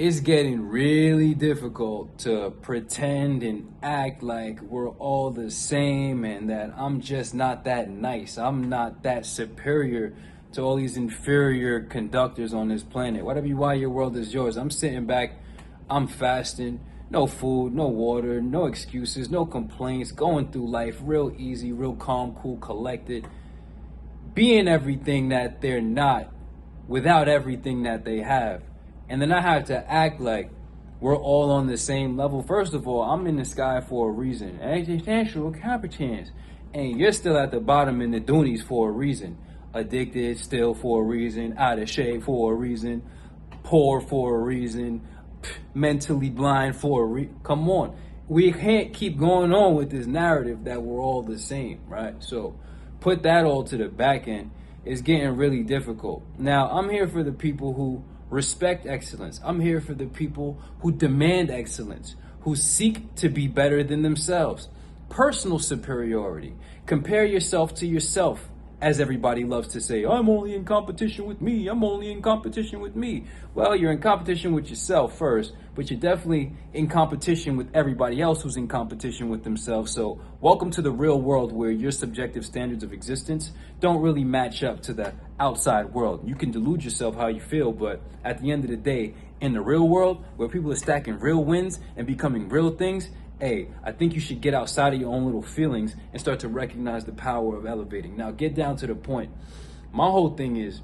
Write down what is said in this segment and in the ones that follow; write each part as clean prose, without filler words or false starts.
It's getting really difficult to pretend and act like we're all the same and that I'm just not that nice. I'm not that superior to all these inferior conductors on this planet. Whatever you want, your world is yours. I'm sitting back, I'm fasting, no food, no water, no excuses, no complaints, going through life real easy, real calm, cool, collected, being everything that they're not without everything that they have. And then I have to act like we're all on the same level. First of all, I'm in the sky for a reason. Existential competence. And you're still at the bottom in the doonies for a reason. Addicted still for a reason. Out of shape for a reason. Poor for a reason. Mentally blind for a reason. Come on. We can't keep going on with this narrative that we're all the same, right? So put that all to the back end. It's getting really difficult. Now, I'm here for the people who respect excellence. I'm here for the people who demand excellence, who seek to be better than themselves. Personal superiority. Compare yourself to yourself, as everybody loves to say. I'm only in competition with me. I'm only in competition with me. Well, you're in competition with yourself first, but you're definitely in competition with everybody else who's in competition with themselves. So welcome to the real world where your subjective standards of existence don't really match up to the outside world. You can delude yourself how you feel, but at the end of the day, in the real world where people are stacking real wins and becoming real things, hey, I think you should get outside of your own little feelings and start to recognize the power of elevating. Now, get down to the point. My whole thing is,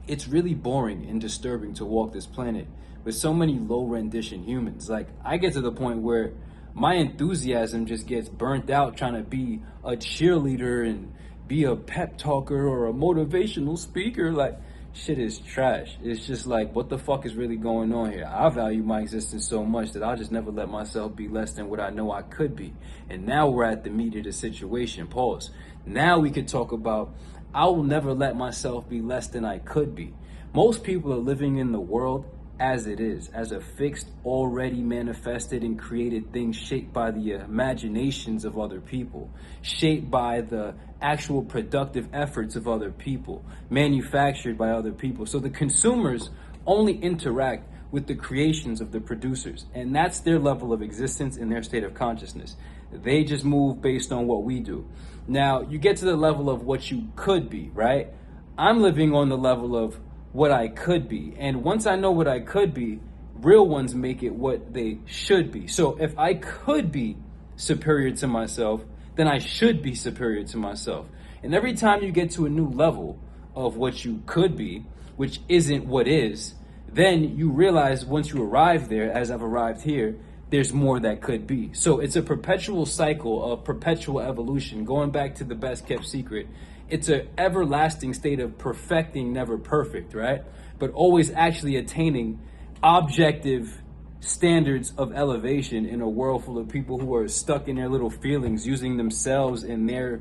it's really boring and disturbing to walk this planet with so many low rendition humans. Like, I get to the point where my enthusiasm just gets burnt out trying to be a cheerleader and be a pep talker or a motivational speaker. Like, shit is trash. It's just like, what the fuck is really going on here? I value my existence so much that I'll just never let myself be less than what I know I could be. And now we're at the meat of the situation. Pause. Now we could talk about, I will never let myself be less than I could be. Most people are living in the world as it is, as a fixed, already manifested and created thing shaped by the imaginations of other people, shaped by the actual productive efforts of other people, manufactured by other people. So the consumers only interact with the creations of the producers, and that's their level of existence in their state of consciousness. They just move based on what we do. Now, you get to the level of what you could be, right? I'm living on the level of what I could be. And once I know what I could be, real ones make it what they should be. So if I could be superior to myself, then I should be superior to myself. And every time you get to a new level of what you could be, which isn't what is, then you realize once you arrive there, as I've arrived here, there's more that could be. So it's a perpetual cycle of perpetual evolution, going back to the best kept secret. It's an everlasting state of perfecting, never perfect, right? But always actually attaining objective standards of elevation in a world full of people who are stuck in their little feelings, using themselves in their,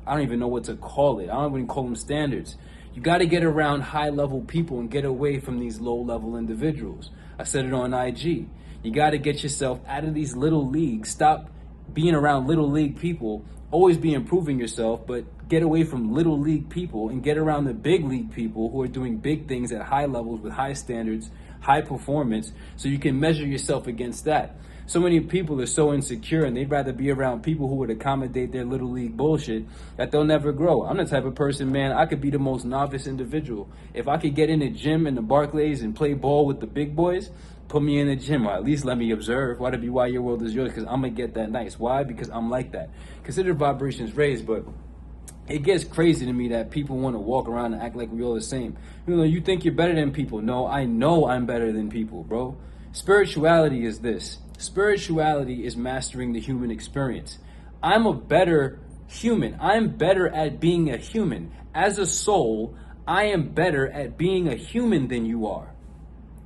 I don't even know what to call it. I don't even call them standards. You got to get around high level people and get away from these low level individuals. I said it on IG. You got to get yourself out of these little leagues. Stop being around little league people. Always be improving yourself, but get away from little league people and get around the big league people who are doing big things at high levels with high standards, high performance, so you can measure yourself against that. So many people are so insecure and they'd rather be around people who would accommodate their little league bullshit that they'll never grow. I'm the type of person, man, I could be the most novice individual. If I could get in the gym in the Barclays and play ball with the big boys, put me in the gym, or at least let me observe. Why your world is yours? Because I'm going to get that nice. Why? Because I'm like that. Consider vibrations raised, but it gets crazy to me that people want to walk around and act like we all the same. You know, you think you're better than people. No, I know I'm better than people, bro. Spirituality is this. Spirituality is mastering the human experience. I'm a better human. I'm better at being a human. As a soul, I am better at being a human than you are.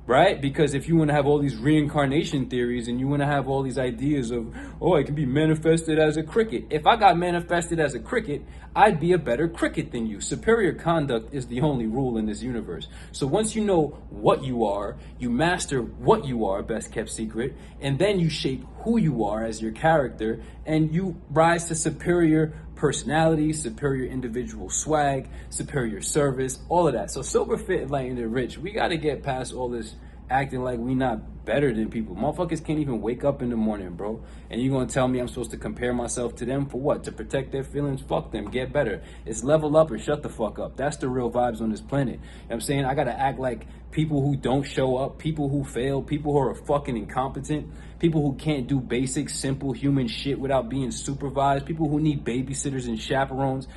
Right? Because if you want to have all these reincarnation theories and you want to have all these ideas of, oh, I can be manifested as a cricket. If I got manifested as a cricket, I'd be a better cricket than you. Superior conduct is the only rule in this universe. So once you know what you are, you master what you are, best kept secret, and then you shape who you are as your character, and you rise to superior personality, superior individual swag, superior service, all of that. So sober, fit, enlightened, and rich, we got to get past all this acting like we not better than people. Motherfuckers can't even wake up in the morning, bro. And you gonna tell me I'm supposed to compare myself to them for what? To protect their feelings? Fuck them, get better. It's level up or shut the fuck up. That's the real vibes on this planet. You know what I'm saying? I gotta act like people who don't show up, people who fail, people who are fucking incompetent, people who can't do basic, simple human shit without being supervised, people who need babysitters and chaperones.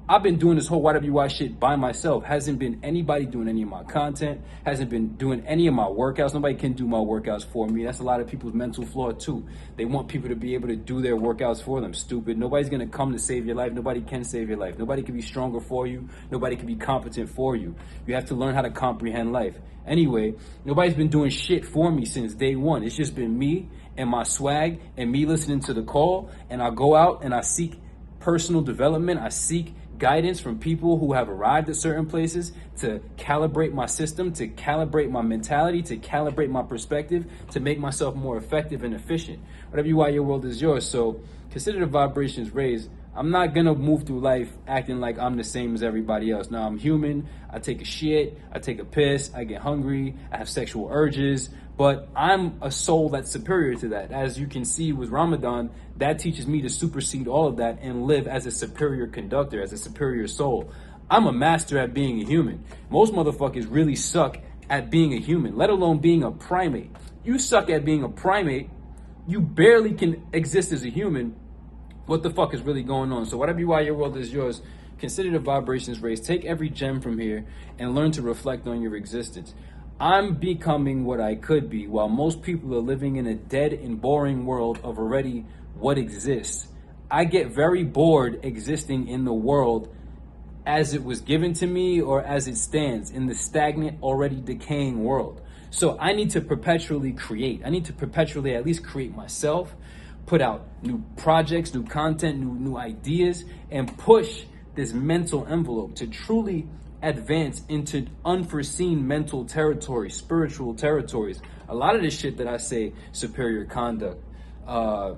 I've been doing this whole YWI shit by myself. Hasn't been anybody doing any of my content. Hasn't been doing any of my workouts. Nobody can do my workouts for me. That's a lot of people's mental flaw too. They want people to be able to do their workouts for them. Stupid. Nobody's gonna come to save your life. Nobody can save your life. Nobody can be stronger for you. Nobody can be competent for you. You have to learn how to comprehend life. Anyway, nobody's been doing shit for me since day one. It's just been me and my swag and me listening to the call. And I go out and I seek personal development. I seek guidance from people who have arrived at certain places to calibrate my system, to calibrate my mentality, to calibrate my perspective, to make myself more effective and efficient. Whatever you are, your world is yours. So consider the vibrations raised. I'm not gonna move through life acting like I'm the same as everybody else. Now, I'm human. I take a shit, I take a piss, I get hungry, I have sexual urges, but I'm a soul that's superior to that. As you can see with Ramadan, that teaches me to supersede all of that and live as a superior conductor, as a superior soul. I'm a master at being a human. Most motherfuckers really suck at being a human, let alone being a primate. You suck at being a primate, you barely can exist as a human. What the fuck is really going on? So whatever you are, your world is yours. Consider the vibrations raised. Take every gem from here and learn to reflect on your existence. I'm becoming what I could be, while most people are living in a dead and boring world of already what exists. I get very bored existing in the world as it was given to me or as it stands in the stagnant, already decaying world. So I need to perpetually create. I need to perpetually at least create myself, put out new projects, new content, new ideas, and push this mental envelope to truly advance into unforeseen mental territories, spiritual territories. A lot of this shit that I say, superior conduct,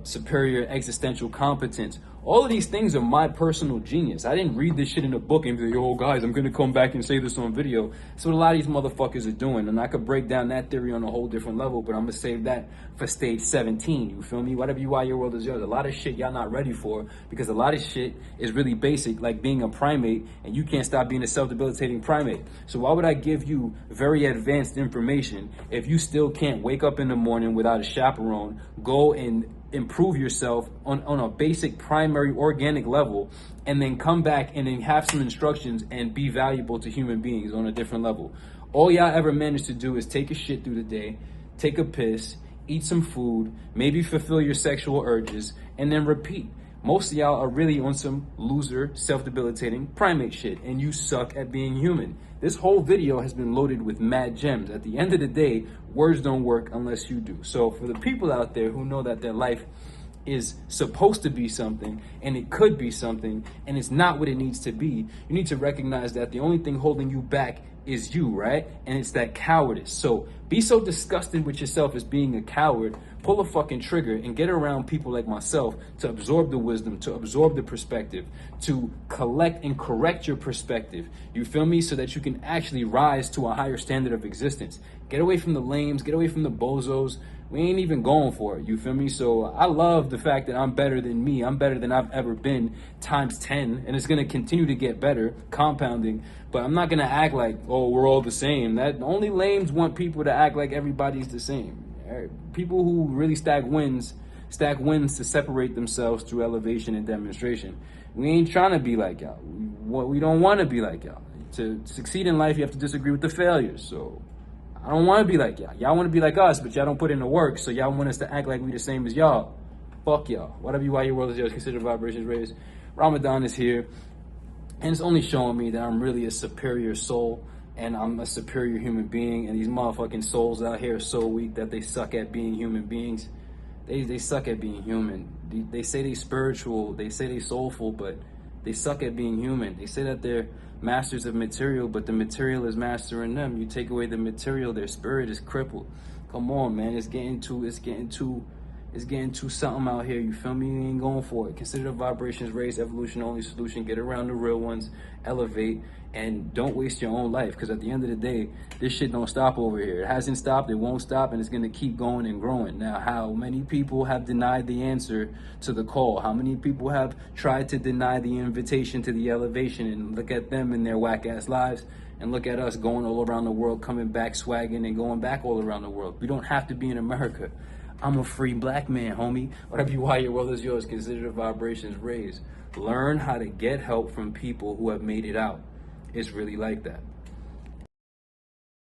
superior existential competence, all of these things are my personal genius. I didn't read this shit in a book and be like, yo, guys, I'm gonna come back and say this on video. That's what a lot of these motherfuckers are doing. And I could break down that theory on a whole different level, but I'm gonna save that for stage 17. You feel me? Whatever you are, your world is yours. A lot of shit y'all not ready for, because a lot of shit is really basic, like being a primate, and you can't stop being a self-debilitating primate. So why would I give you very advanced information if you still can't wake up in the morning without a chaperone, go and improve yourself on a basic primary organic level, and then come back and then have some instructions and be valuable to human beings on a different level? All y'all ever managed to do is take a shit through the day, take a piss, eat some food, maybe fulfill your sexual urges, and then repeat. Most of y'all are really on some loser, self-debilitating primate shit, and you suck at being human. This whole video has been loaded with mad gems. At the end of the day, words don't work unless you do. So for the people out there who know that their life is supposed to be something, and it could be something, and it's not what it needs to be, you need to recognize that the only thing holding you back is you, right? And it's that cowardice. So be so disgusted with yourself as being a coward, pull a fucking trigger and get around people like myself to absorb the wisdom, to absorb the perspective, to collect and correct your perspective. You feel me? So that you can actually rise to a higher standard of existence. Get away from the lames, get away from the bozos. We ain't even going for it, you feel me? So I love the fact that I'm better than me. I'm better than I've ever been times 10, and it's gonna continue to get better, compounding. But I'm not gonna act like, oh, we're all the same. That only lames want people to act like everybody's the same. People who really stack wins to separate themselves through elevation and demonstration. We ain't trying to be like y'all. We don't want to be like y'all. To succeed in life, you have to disagree with the failures. So I don't want to be like y'all. Y'all want to be like us, but y'all don't put in the work. So y'all want us to act like we the same as y'all. Fuck y'all. Whatever you are, your world is yours. Consider vibrations raised. Ramadan is here, and it's only showing me that I'm really a superior soul, and I'm a superior human being, and these motherfucking souls out here are so weak that they suck at being human beings. They suck at being human. They say they spiritual, they say they soulful, but they suck at being human. They say that they're masters of material, but the material is mastering them. You take away the material, their spirit is crippled. Come on, man, it's getting too It's getting too something out here, you feel me? You ain't going for it. Consider the vibrations raised, evolution only solution. Get around the real ones, elevate, and don't waste your own life. Because at the end of the day, this shit don't stop over here. It hasn't stopped, it won't stop, and it's gonna keep going and growing. Now, how many people have denied the answer to the call? How many people have tried to deny the invitation to the elevation? And look at them in their whack-ass lives. And look at us going all around the world, coming back, swagging, and going back all around the world. We don't have to be in America. I'm a free black man, homie. Whatever you want, your world is yours. Consider the vibrations raised. Learn how to get help from people who have made it out. It's really like that.